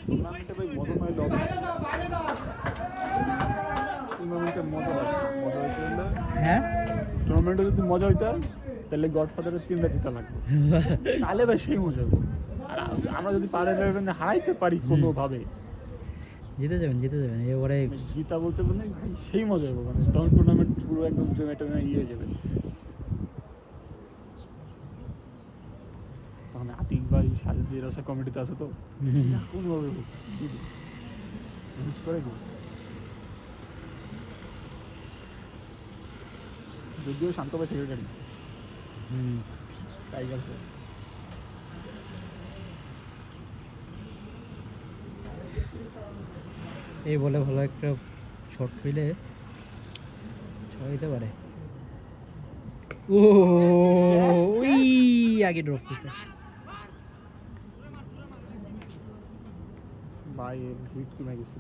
টুর্নামেন্টে ভাই মজা নয় লব টুর্নামেন্টে মজা হইতে হলে হ্যাঁ টুর্নামেন্টে যদি মজা হইতে তাহলে গডফাদারের 3টা জিতা লাগবে তাহলে ভাই সেই মজা হবে আর আমরা যদি পারে হারাইতে পারি কোনোভাবে জিতে যাবেন এবারে জিতা বলতে মানে সেই মজা হবে মানে তখন টুর্নামেন্ট পুরো একদম জমে ইয়ে যাবে তখন আতিক ভাই সাজিদ রসা কমিটিতে আছে তো কোনোভাবে করে যদিও শান্ত ভাই সেক্রেটারি টাইগার স্যার এই বলে ভালো একটা শট পেলে ছয় দিতে পারে ওই আগে ড্রপ করছে ভাই হিট কমে গেছে